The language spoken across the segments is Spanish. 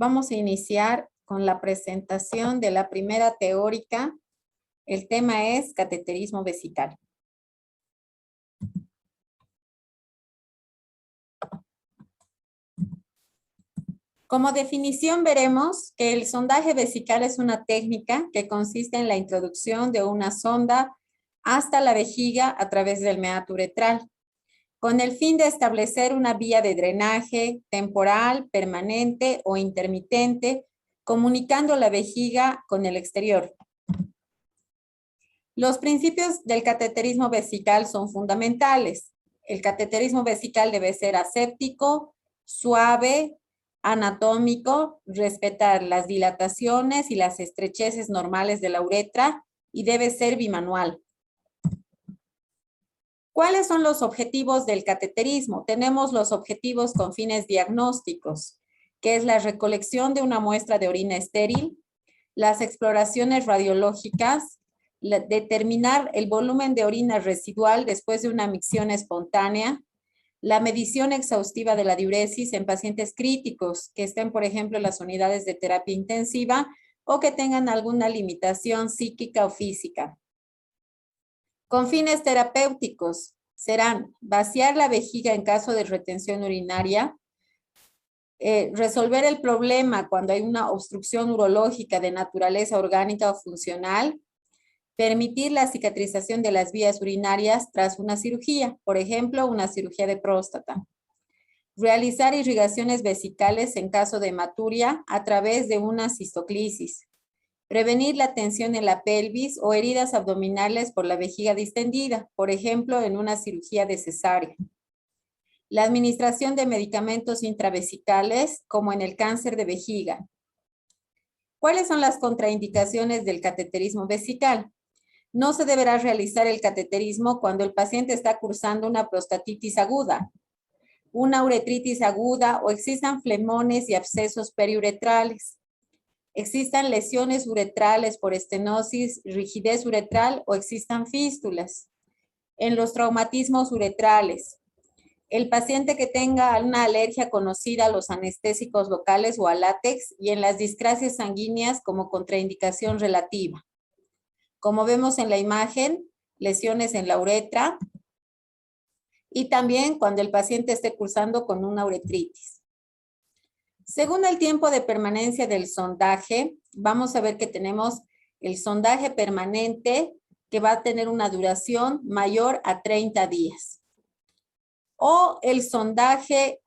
vamos a iniciar con la presentación de la primera teórica. El tema es cateterismo vesical. Como definición veremos que el sondaje vesical es una técnica que consiste en la introducción de una sonda hasta la vejiga a través del meato uretral, con el fin de establecer una vía de drenaje temporal, permanente o intermitente, comunicando la vejiga con el exterior. Los principios del cateterismo vesical son fundamentales. El cateterismo vesical debe ser aséptico, suave, anatómico, respetar las dilataciones y las estrecheces normales de la uretra y debe ser bimanual. ¿Cuáles son los objetivos del cateterismo? Tenemos los objetivos con fines diagnósticos, que es la recolección de una muestra de orina estéril, las exploraciones radiológicas, determinar el volumen de orina residual después de una micción espontánea, la medición exhaustiva de la diuresis en pacientes críticos que estén, por ejemplo, en las unidades de terapia intensiva o que tengan alguna limitación psíquica o física. Con fines terapéuticos serán vaciar la vejiga en caso de retención urinaria, resolver el problema cuando hay una obstrucción urológica de naturaleza orgánica o funcional, permitir la cicatrización de las vías urinarias tras una cirugía, por ejemplo, una cirugía de próstata. Realizar irrigaciones vesicales en caso de hematuria a través de una cistoclisis. Prevenir la tensión en la pelvis o heridas abdominales por la vejiga distendida, por ejemplo, en una cirugía de cesárea. La administración de medicamentos intravesicales, como en el cáncer de vejiga. ¿Cuáles son las contraindicaciones del cateterismo vesical? No se deberá realizar el cateterismo cuando el paciente está cursando una prostatitis aguda, una uretritis aguda o existan flemones y abscesos periuretrales. Existan lesiones uretrales por estenosis, rigidez uretral o existan fístulas. En los traumatismos uretrales, el paciente que tenga una alergia conocida a los anestésicos locales o al látex y en las discrasias sanguíneas como contraindicación relativa. Como vemos en la imagen, lesiones en la uretra y también cuando el paciente esté cursando con una uretritis. Según el tiempo de permanencia del sondaje, vamos a ver que tenemos el sondaje permanente que va a tener una duración mayor a 30 días. O el sondaje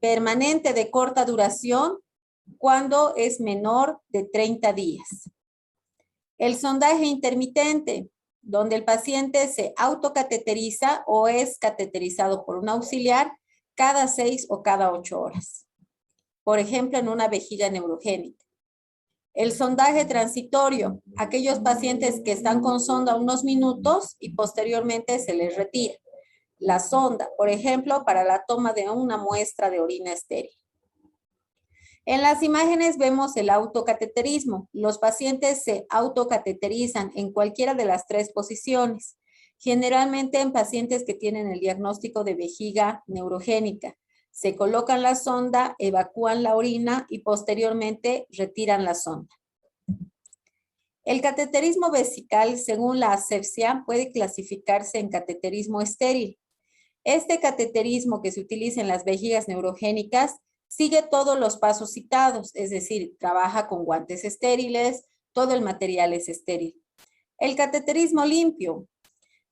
permanente de corta duración cuando es menor de 30 días. El sondaje intermitente, donde el paciente se autocateteriza o es cateterizado por un auxiliar cada 6 o cada 8 horas. Por ejemplo, en una vejiga neurogénica. El sondaje transitorio, aquellos pacientes que están con sonda unos minutos y posteriormente se les retira la sonda, por ejemplo, para la toma de una muestra de orina estéril. En las imágenes vemos el autocateterismo. Los pacientes se autocateterizan en cualquiera de las 3 posiciones, generalmente en pacientes que tienen el diagnóstico de vejiga neurogénica. Se colocan la sonda, evacúan la orina y posteriormente retiran la sonda. El cateterismo vesical, según la asepsia, puede clasificarse en cateterismo estéril. Este cateterismo que se utiliza en las vejigas neurogénicas sigue todos los pasos citados, es decir, trabaja con guantes estériles, todo el material es estéril. El cateterismo limpio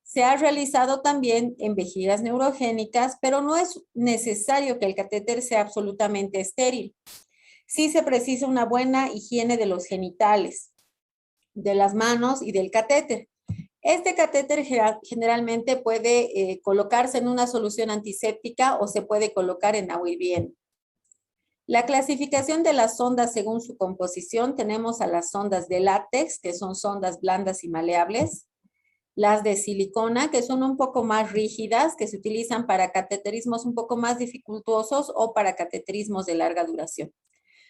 se ha realizado también en vejigas neurogénicas, pero no es necesario que el catéter sea absolutamente estéril. Sí se precisa una buena higiene de los genitales, de las manos y del catéter. Este catéter generalmente puede colocarse en una solución antiséptica o se puede colocar en agua hirviendo. La clasificación de las sondas según su composición, tenemos a las sondas de látex, que son sondas blandas y maleables, las de silicona, que son un poco más rígidas, que se utilizan para cateterismos un poco más dificultosos o para cateterismos de larga duración.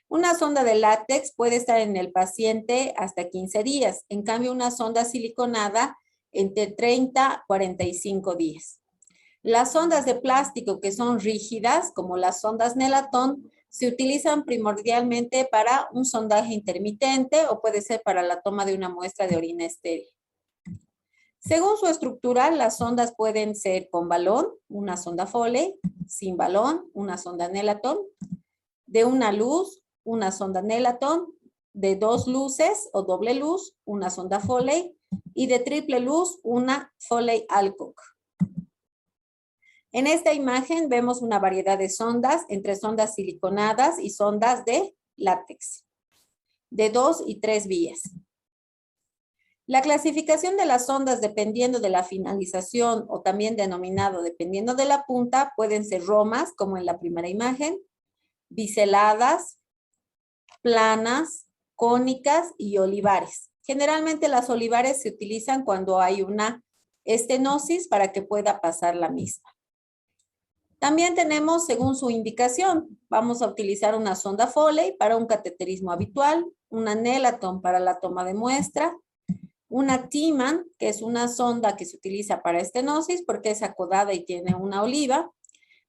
Una sonda de látex puede estar en el paciente hasta 15 días, en cambio una sonda siliconada entre 30 a 45 días. Las sondas de plástico que son rígidas, como las sondas Nelatón, Se utilizan primordialmente para un sondaje intermitente o puede ser para la toma de una muestra de orina estéril. Según su estructura, las sondas pueden ser con balón, una sonda Foley, sin balón, una sonda Nelaton, de una luz, una sonda Nelaton, de 2 luces o doble luz, una sonda Foley, y de triple luz, una Foley-Alcock. En esta imagen vemos una variedad de sondas, entre sondas siliconadas y sondas de látex, de 2 y 3 vías. La clasificación de las sondas dependiendo de la finalización o también denominado dependiendo de la punta pueden ser romas, como en la primera imagen, biseladas, planas, cónicas y olivares. Generalmente las olivares se utilizan cuando hay una estenosis para que pueda pasar la misma. También tenemos, según su indicación, vamos a utilizar una sonda Foley para un cateterismo habitual, una Nelaton para la toma de muestra, una Timan, que es una sonda que se utiliza para estenosis porque es acodada y tiene una oliva,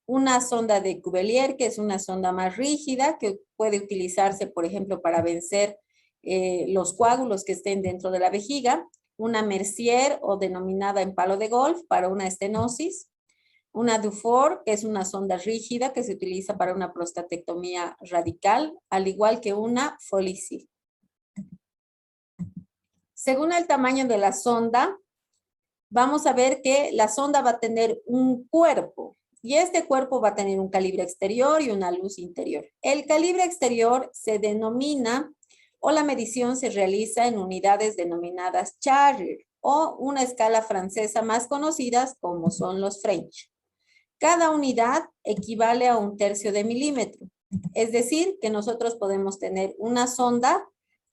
una sonda de Cuvelier, que es una sonda más rígida que puede utilizarse, por ejemplo, para vencer los coágulos que estén dentro de la vejiga, una Mercier o denominada en palo de golf para una estenosis, una Dufour, que es una sonda rígida que se utiliza para una prostatectomía radical, al igual que una Foley-C. Según el tamaño de la sonda, vamos a ver que la sonda va a tener un cuerpo y este cuerpo va a tener un calibre exterior y una luz interior. El calibre exterior se denomina o la medición se realiza en unidades denominadas Charrier o una escala francesa más conocidas como son los French. Cada unidad equivale a 1/3 de milímetro. Es decir, que nosotros podemos tener una sonda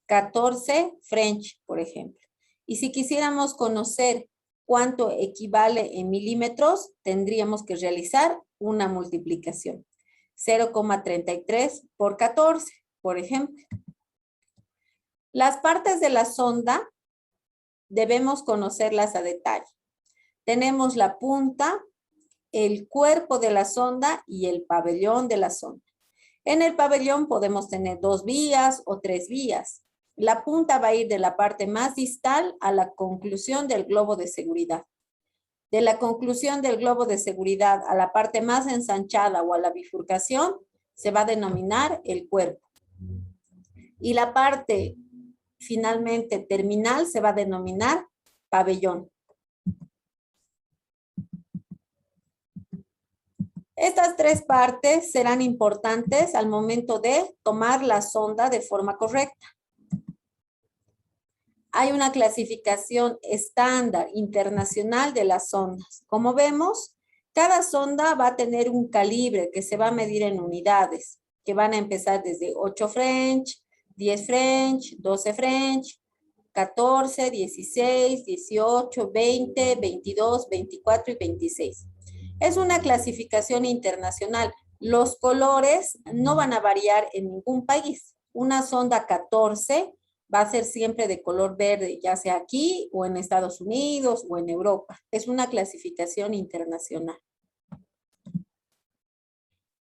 14 French, por ejemplo. Y si quisiéramos conocer cuánto equivale en milímetros, tendríamos que realizar una multiplicación. 0,33 por 14, por ejemplo. Las partes de la sonda debemos conocerlas a detalle. Tenemos la punta, el cuerpo de la sonda y el pabellón de la sonda. En el pabellón podemos tener 2 vías o 3 vías. La punta va a ir de la parte más distal a la conclusión del globo de seguridad. De la conclusión del globo de seguridad a la parte más ensanchada o a la bifurcación se va a denominar el cuerpo. Y la parte finalmente terminal se va a denominar pabellón. Estas 3 partes serán importantes al momento de tomar la sonda de forma correcta. Hay una clasificación estándar internacional de las sondas. Como vemos, cada sonda va a tener un calibre que se va a medir en unidades, que van a empezar desde 8 French, 10 French, 12 French, 14, 16, 18, 20, 22, 24 y 26. Es una clasificación internacional. Los colores no van a variar en ningún país. Una sonda 14 va a ser siempre de color verde, ya sea aquí o en Estados Unidos o en Europa. Es una clasificación internacional.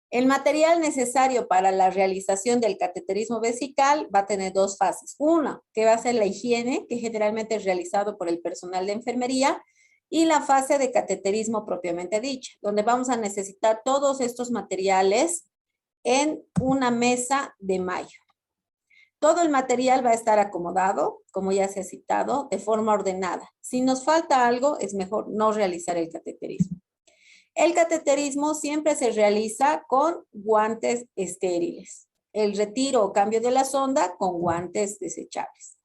El material necesario para la realización del cateterismo vesical va a tener 2 fases. Una, que va a ser la higiene, que generalmente es realizado por el personal de enfermería, y la fase de cateterismo propiamente dicha, donde vamos a necesitar todos estos materiales en una mesa de mallo. Todo el material va a estar acomodado, como ya se ha citado, de forma ordenada. Si nos falta algo, es mejor no realizar el cateterismo. El cateterismo siempre se realiza con guantes estériles. El retiro o cambio de la sonda con guantes desechables.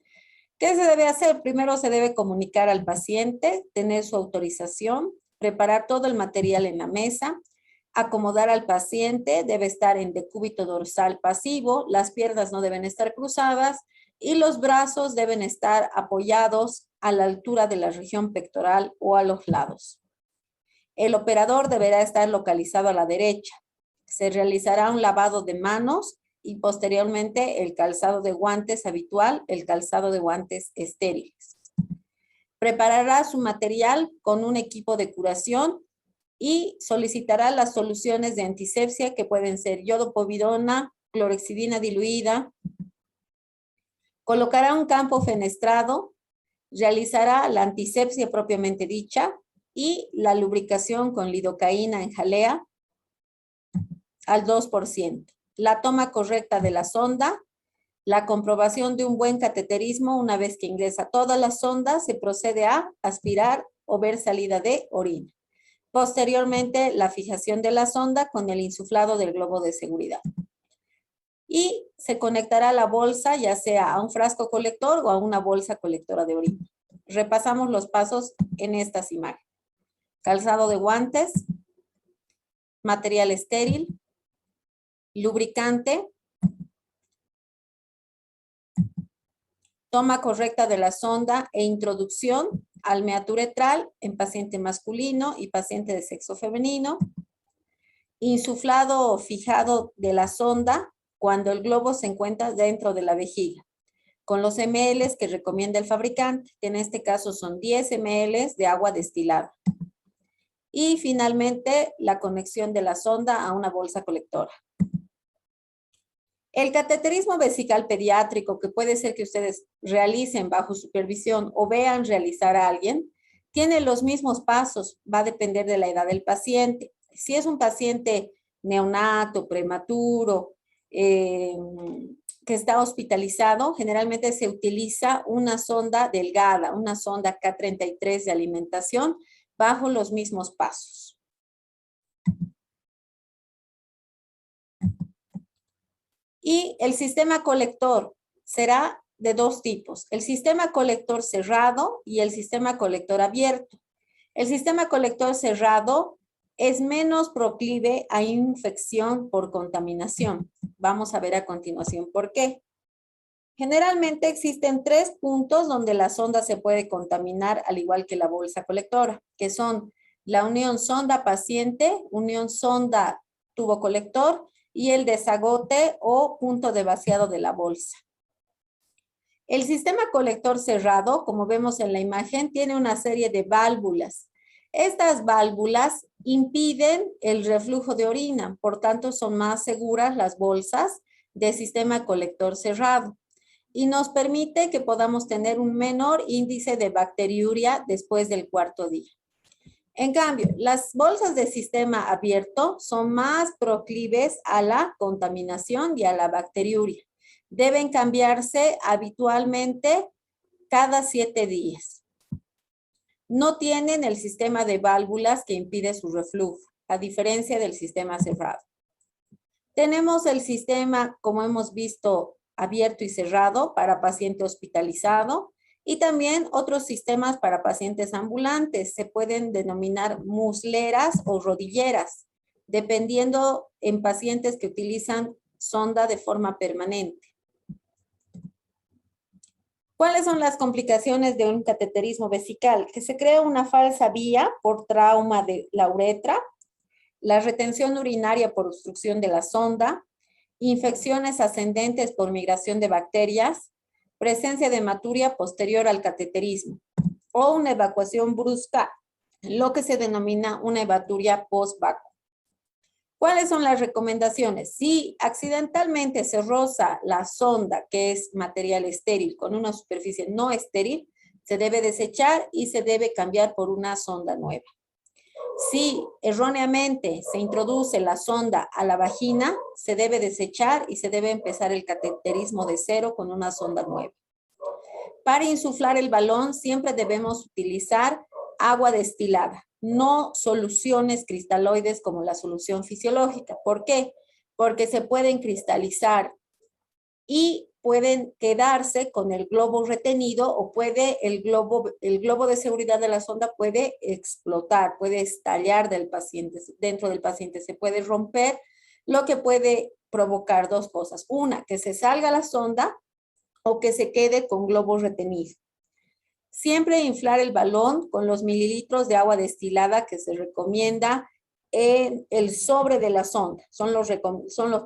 ¿Qué se debe hacer? Primero se debe comunicar al paciente, tener su autorización, preparar todo el material en la mesa, acomodar al paciente, debe estar en decúbito dorsal pasivo, las piernas no deben estar cruzadas y los brazos deben estar apoyados a la altura de la región pectoral o a los lados. El operador deberá estar localizado a la derecha. Se realizará un lavado de manos y posteriormente el calzado de guantes habitual, el calzado de guantes estériles. Preparará su material con un equipo de curación y solicitará las soluciones de antisepsia que pueden ser iodopovidona, clorhexidina diluida. Colocará un campo fenestrado, realizará la antisepsia propiamente dicha y la lubricación con lidocaína en jalea al 2%. La toma correcta de la sonda, la comprobación de un buen cateterismo. Una vez que ingresa toda la sonda, se procede a aspirar o ver salida de orina. Posteriormente, la fijación de la sonda con el insuflado del globo de seguridad. Y se conectará la bolsa, ya sea a un frasco colector o a una bolsa colectora de orina. Repasamos los pasos en estas imágenes. Calzado de guantes, material estéril, lubricante, toma correcta de la sonda e introducción al meaturetral en paciente masculino y paciente de sexo femenino, insuflado o fijado de la sonda cuando el globo se encuentra dentro de la vejiga, con los ml que recomienda el fabricante, que en este caso son 10 ml de agua destilada. Y finalmente, la conexión de la sonda a una bolsa colectora. El cateterismo vesical pediátrico, que puede ser que ustedes realicen bajo supervisión o vean realizar a alguien, tiene los mismos pasos, va a depender de la edad del paciente. Si es un paciente neonato, prematuro, que está hospitalizado, generalmente se utiliza una sonda delgada, una sonda K33 de alimentación, bajo los mismos pasos. Y el sistema colector será de dos tipos: el sistema colector cerrado y el sistema colector abierto. El sistema colector cerrado es menos proclive a infección por contaminación. Vamos a ver a continuación por qué. Generalmente existen 3 puntos donde la sonda se puede contaminar, al igual que la bolsa colectora, que son la unión sonda-paciente, unión sonda-tubo colector y el desagote o punto de vaciado de la bolsa. El sistema colector cerrado, como vemos en la imagen, tiene una serie de válvulas. Estas válvulas impiden el reflujo de orina, por tanto son más seguras las bolsas de sistema colector cerrado y nos permite que podamos tener un menor índice de bacteriuria después del 4.º día. En cambio, las bolsas de sistema abierto son más proclives a la contaminación y a la bacteriuria. Deben cambiarse habitualmente cada 7 días. No tienen el sistema de válvulas que impide su reflujo, a diferencia del sistema cerrado. Tenemos el sistema, como hemos visto, abierto y cerrado para paciente hospitalizado y también otros sistemas para pacientes ambulantes. Se pueden denominar musleras o rodilleras, dependiendo en pacientes que utilizan sonda de forma permanente. ¿Cuáles son las complicaciones de un cateterismo vesical? Que se crea una falsa vía por trauma de la uretra, la retención urinaria por obstrucción de la sonda, infecciones ascendentes por migración de bacterias, presencia de hematuria posterior al cateterismo o una evacuación brusca, lo que se denomina una hematuria post-vacuum. ¿Cuáles son las recomendaciones? Si accidentalmente se roza la sonda, que es material estéril, con una superficie no estéril, se debe desechar y se debe cambiar por una sonda nueva. Si erróneamente se introduce la sonda a la vagina, se debe desechar y se debe empezar el cateterismo de cero con una sonda nueva. Para insuflar el balón siempre debemos utilizar agua destilada, no soluciones cristaloides como la solución fisiológica. ¿Por qué? Porque se pueden cristalizar y pueden quedarse con el globo retenido o puede el globo de seguridad de la sonda puede explotar, puede estallar dentro del paciente, se puede romper, lo que puede provocar dos cosas. Una, que se salga la sonda o que se quede con globo retenido. Siempre inflar el balón con los mililitros de agua destilada que se recomienda en el sobre de la sonda. Son los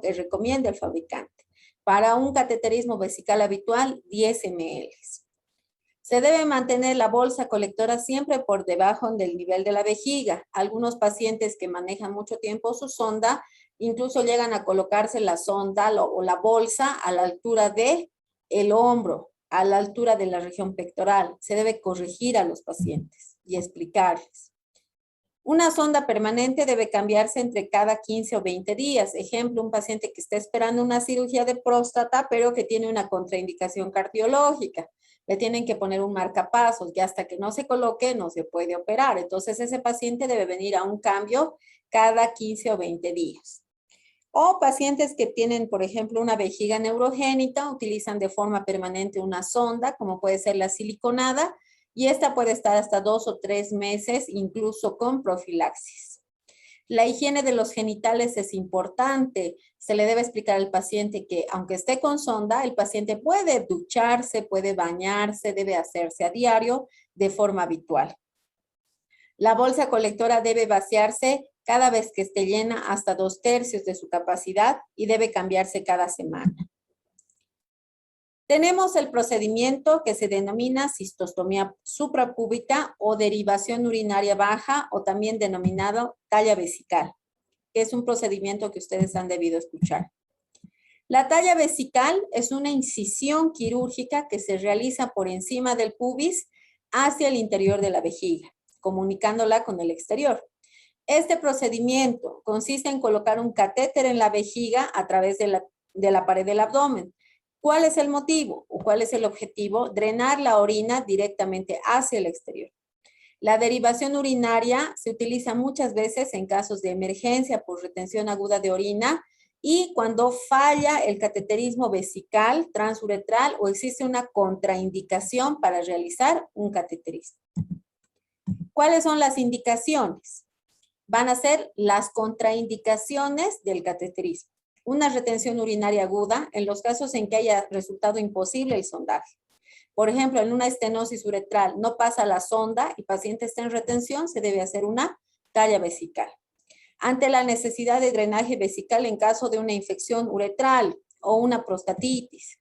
que recomienda el fabricante. Para un cateterismo vesical habitual, 10 ml. Se debe mantener la bolsa colectora siempre por debajo del nivel de la vejiga. Algunos pacientes que manejan mucho tiempo su sonda, incluso llegan a colocarse la sonda o la bolsa a la altura de el hombro, a la altura de la región pectoral. Se debe corregir a los pacientes y explicarles. Una sonda permanente debe cambiarse entre cada 15 o 20 días. Ejemplo, un paciente que está esperando una cirugía de próstata, pero que tiene una contraindicación cardiológica. Le tienen que poner un marcapasos y hasta que no se coloque no se puede operar. Entonces ese paciente debe venir a un cambio cada 15 o 20 días. O pacientes que tienen, por ejemplo, una vejiga neurogénita, utilizan de forma permanente una sonda, como puede ser la siliconada, y esta puede estar hasta 2 o 3 meses, incluso con profilaxis. La higiene de los genitales es importante. Se le debe explicar al paciente que, aunque esté con sonda, el paciente puede ducharse, puede bañarse, debe hacerse a diario de forma habitual. La bolsa colectora debe vaciarse cada vez que esté llena hasta 2/3 de su capacidad y debe cambiarse cada semana. Tenemos el procedimiento que se denomina cistostomía suprapúbica o derivación urinaria baja o también denominado talla vesical, que es un procedimiento que ustedes han debido escuchar. La talla vesical es una incisión quirúrgica que se realiza por encima del pubis hacia el interior de la vejiga, comunicándola con el exterior. Este procedimiento consiste en colocar un catéter en la vejiga a través de la pared del abdomen. ¿Cuál es el motivo o cuál es el objetivo? Drenar la orina directamente hacia el exterior. La derivación urinaria se utiliza muchas veces en casos de emergencia por retención aguda de orina y cuando falla el cateterismo vesical, transuretral o existe una contraindicación para realizar un cateterismo. ¿Cuáles son las indicaciones? Van a ser las contraindicaciones del cateterismo. Una retención urinaria aguda en los casos en que haya resultado imposible el sondaje. Por ejemplo, en una estenosis uretral no pasa la sonda y el paciente está en retención, se debe hacer una talla vesical. Ante la necesidad de drenaje vesical en caso de una infección uretral o una prostatitis,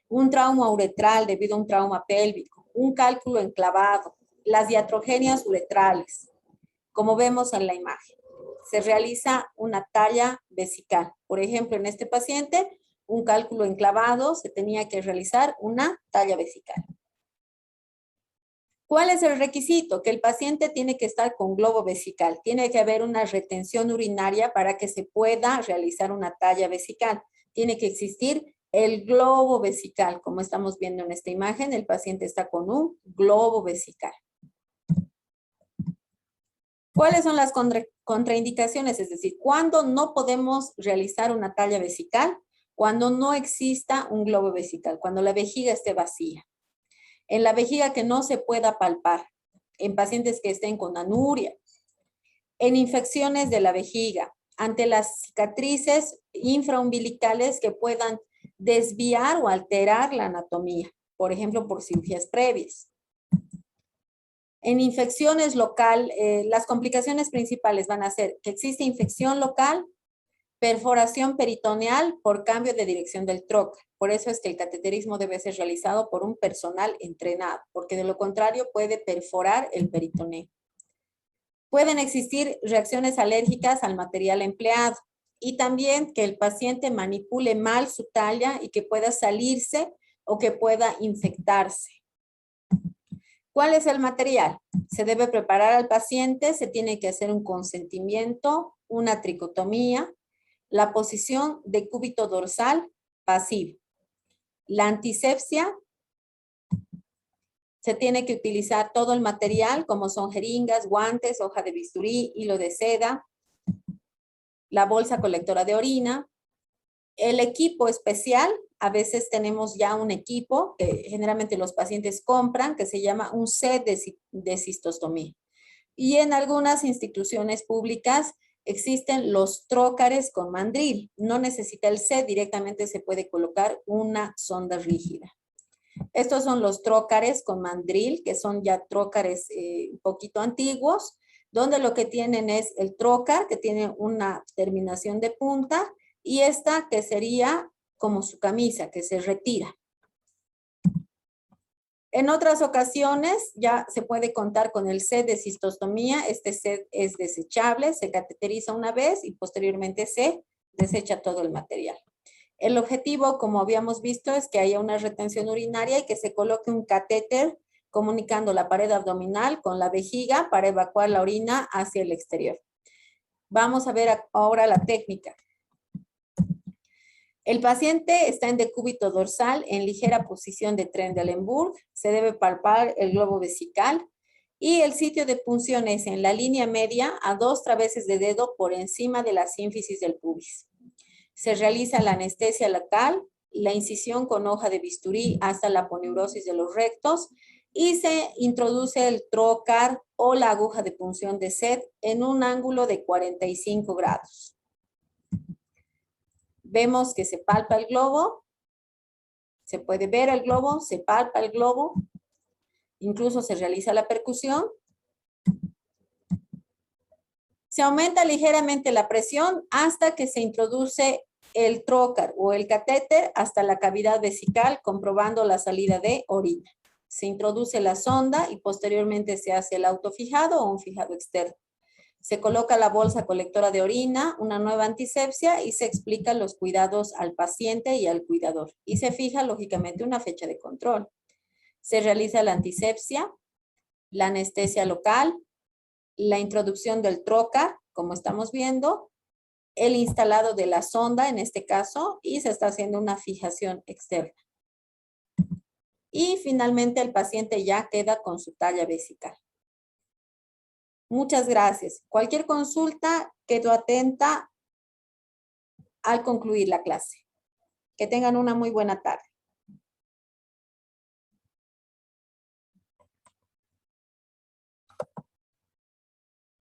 un trauma uretral debido a un trauma pélvico, un cálculo enclavado, las iatrogenias uretrales, como vemos en la imagen. Se realiza una talla vesical. Por ejemplo, en este paciente, un cálculo enclavado, se tenía que realizar una talla vesical. ¿Cuál es el requisito? Que el paciente tiene que estar con globo vesical. Tiene que haber una retención urinaria para que se pueda realizar una talla vesical. Tiene que existir el globo vesical. Como estamos viendo en esta imagen, el paciente está con un globo vesical. ¿Cuáles son las contraindicaciones? Es decir, ¿cuándo no podemos realizar una talla vesical? Cuando no exista un globo vesical, cuando la vejiga esté vacía. En la vejiga que no se pueda palpar, en pacientes que estén con anuria, en infecciones de la vejiga, ante las cicatrices infraumbilicales que puedan desviar o alterar la anatomía, por ejemplo, por cirugías previas. En infecciones local, las complicaciones principales van a ser que existe infección local, perforación peritoneal por cambio de dirección del trócar. Por eso es que el cateterismo debe ser realizado por un personal entrenado, porque de lo contrario puede perforar el peritoneo. Pueden existir reacciones alérgicas al material empleado y también que el paciente manipule mal su talla y que pueda salirse o que pueda infectarse. ¿Cuál es el material? Se debe preparar al paciente, se tiene que hacer un consentimiento, una tricotomía, la posición de cúbito dorsal pasivo. La antisepsia, se tiene que utilizar todo el material como son jeringas, guantes, hoja de bisturí, hilo de seda, la bolsa colectora de orina, el equipo especial. A veces tenemos ya un equipo que generalmente los pacientes compran que se llama un set de cistostomía. Y en algunas instituciones públicas existen los trócares con mandril. No necesita el set, directamente se puede colocar una sonda rígida. Estos son los trócares con mandril, que son ya trócares un poquito antiguos, donde lo que tienen es el trócar, que tiene una terminación de punta, y esta que sería como su camisa, que se retira. En otras ocasiones ya se puede contar con el set de cistostomía. Este set es desechable, se cateteriza una vez y posteriormente se desecha todo el material. El objetivo, como habíamos visto, es que haya una retención urinaria y que se coloque un catéter comunicando la pared abdominal con la vejiga para evacuar la orina hacia el exterior. Vamos a ver ahora la técnica. El paciente está en decúbito dorsal en ligera posición de Trendelenburg. Se debe palpar el globo vesical y el sitio de punción es en la línea media a 2 traveses de dedo por encima de la sínfisis del pubis. Se realiza la anestesia local, la incisión con hoja de bisturí hasta la aponeurosis de los rectos y se introduce el trocar o la aguja de punción de SED en un ángulo de 45 grados. Vemos que se palpa el globo, se puede ver el globo, se palpa el globo, incluso se realiza la percusión. Se aumenta ligeramente la presión hasta que se introduce el trocar o el catéter hasta la cavidad vesical, comprobando la salida de orina. Se introduce la sonda y posteriormente se hace el autofijado o un fijado externo. Se coloca la bolsa colectora de orina, una nueva antisepsia y se explican los cuidados al paciente y al cuidador. Y se fija, lógicamente, una fecha de control. Se realiza la antisepsia, la anestesia local, la introducción del trocar, como estamos viendo, el instalado de la sonda en este caso y se está haciendo una fijación externa. Y finalmente el paciente ya queda con su talla vesical. Muchas gracias. Cualquier consulta, quedo atenta al concluir la clase. Que tengan una muy buena tarde.